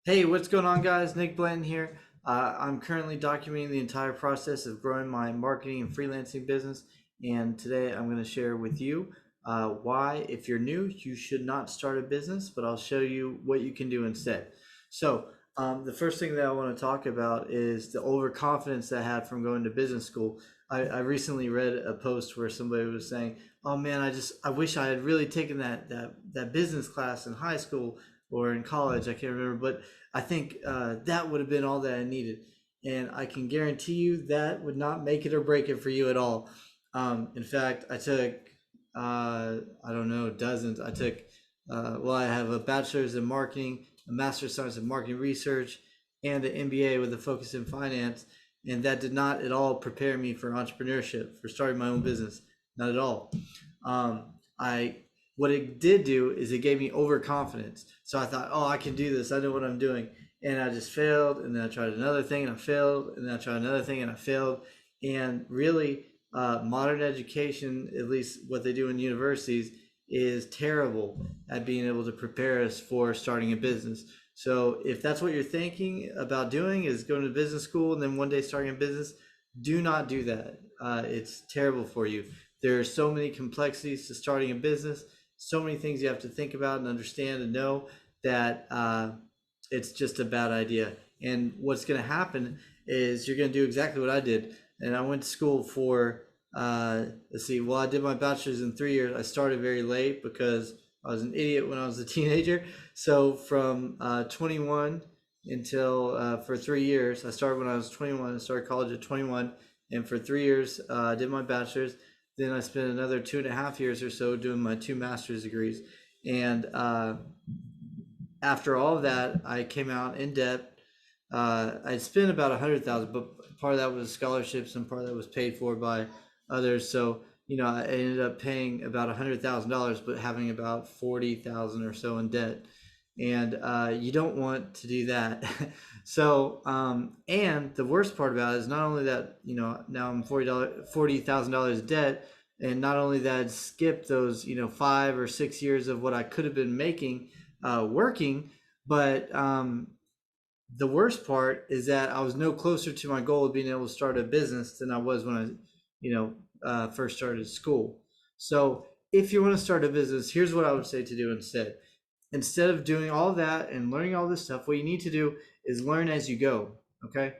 Hey, what's going on, guys? Nick Blanton here. I'm currently documenting the entire process of growing my marketing and freelancing business. And today I'm going to share with you why, if you're new, you should not start a business, but I'll show you what you can do instead. The first thing that I want to talk about is the overconfidence that I had from going to business school. I recently read a post where somebody was saying, "Oh man, I wish I had really taken that business class in high school or in college. I can't remember, but I think that would have been all that I needed." And I can guarantee you that would not make it or break it for you at all. In fact, I took, I don't know, dozens. I have a bachelor's in marketing, a master's of science in marketing research, and an MBA with a focus in finance. And that did not at all prepare me for entrepreneurship, for starting my own business. Not at all. I What it did do is it gave me overconfidence. So I thought, oh, I can do this. I know what I'm doing. And I just failed. And then I tried another thing and I failed. And then I tried another thing and I failed. And really, modern education, at least what they do in universities, is terrible at being able to prepare us for starting a business. So if that's what you're thinking about doing, is going to business school and then one day starting a business, do not do that. It's terrible for you. There are so many complexities to starting a business, so many things you have to think about and understand and know that it's just a bad idea. And what's going to happen is you're going to do exactly what I did. And I went to school for, I did my bachelor's in 3 years. I started very late because I was an idiot when I was a teenager. So from 21 until for 3 years, I started when I was 21. I started college at 21. And for 3 years, I did my bachelor's. Then I spent another 2.5 years or so doing my two master's degrees. And after all of that, I came out in debt. I spent about 100,000, but part of that was scholarships and part of that was paid for by others. So I ended up paying about $100,000, but having about 40,000 or so in debt. And you don't want to do that. And the worst part about it is not only that now I'm $40,000 debt, and not only that I'd skipped those 5 or 6 years of what I could have been making working, but the worst part is that I was no closer to my goal of being able to start a business than I was when first started school. So if you want to start a business, here's what I would say to do instead. Instead of doing all that and learning all this stuff, what you need to do is learn as you go. Okay,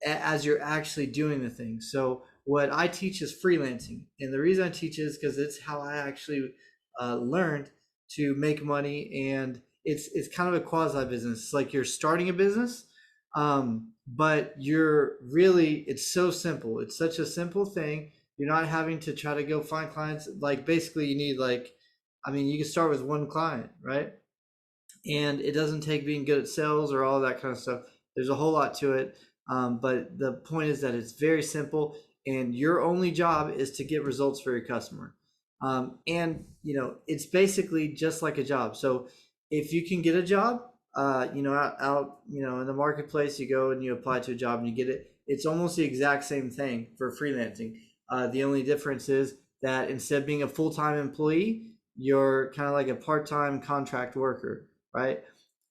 as you're actually doing the thing. So what I teach is freelancing, and the reason I teach is because it's how I actually learned to make money, and it's kind of a quasi business. It's like you're starting a business, but it's so simple. It's such a simple thing. You're not having to try to go find clients. Like basically, you need you can start with one client, right? And it doesn't take being good at sales or all that kind of stuff. There's a whole lot to it. But the point is that it's very simple, and your only job is to get results for your customer. It's basically just like a job. So if you can get a job, out in the marketplace, you go and you apply to a job and you get it. It's almost the exact same thing for freelancing. The only difference is that instead of being a full-time employee, you're kind of like a part-time contract worker, right?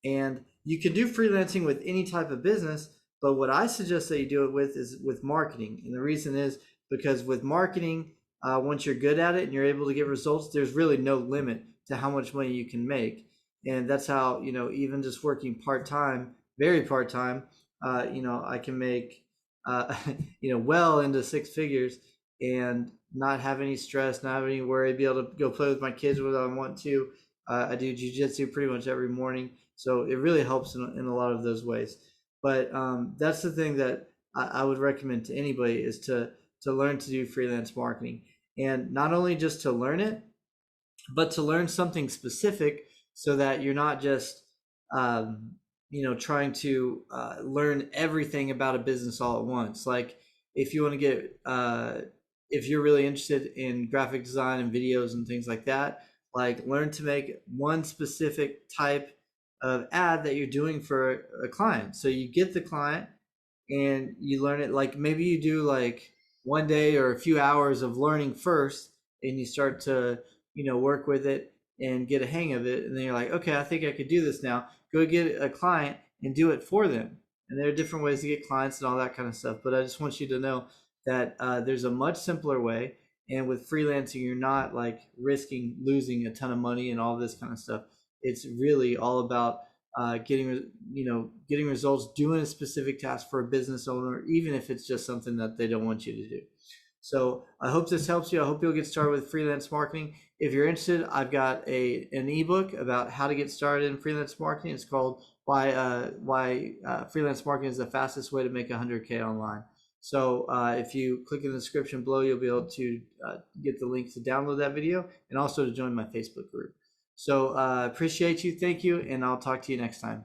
And you can do freelancing with any type of business, but what I suggest that you do it with is with marketing. And the reason is because with marketing, once you're good at it and you're able to get results, there's really no limit to how much money you can make. And that's how, even just working part-time, very part-time, I can make, well into six figures and not have any stress, not have any worry, be able to go play with my kids when I want to. I do jujitsu pretty much every morning. So it really helps in a lot of those ways. But that's the thing that I would recommend to anybody is to learn to do freelance marketing. And not only just to learn it, but to learn something specific so that you're not just trying to learn everything about a business all at once. Like if you want to get if you're really interested in graphic design and videos and things like that, like learn to make one specific type of ad that you're doing for a client. So you get the client and you learn it. Like maybe you do like one day or a few hours of learning first, and you start to work with it and get a hang of it, and then you're like, okay, I think I could do this now. go get a client and do it for them. And there are different ways to get clients and all that kind of stuff. But I just want you to know that there's a much simpler way. And with freelancing, you're not like risking losing a ton of money and all this kind of stuff. It's really all about getting results, doing a specific task for a business owner, even if it's just something that they don't want you to do. So I hope this helps you. I hope you'll get started with freelance marketing. If you're interested, I've got an ebook about how to get started in freelance marketing. It's called Why Freelance Marketing is the Fastest Way to Make 100K Online. So if you click in the description below, you'll be able to get the link to download that video and also to join my Facebook group. So appreciate you. Thank you. And I'll talk to you next time.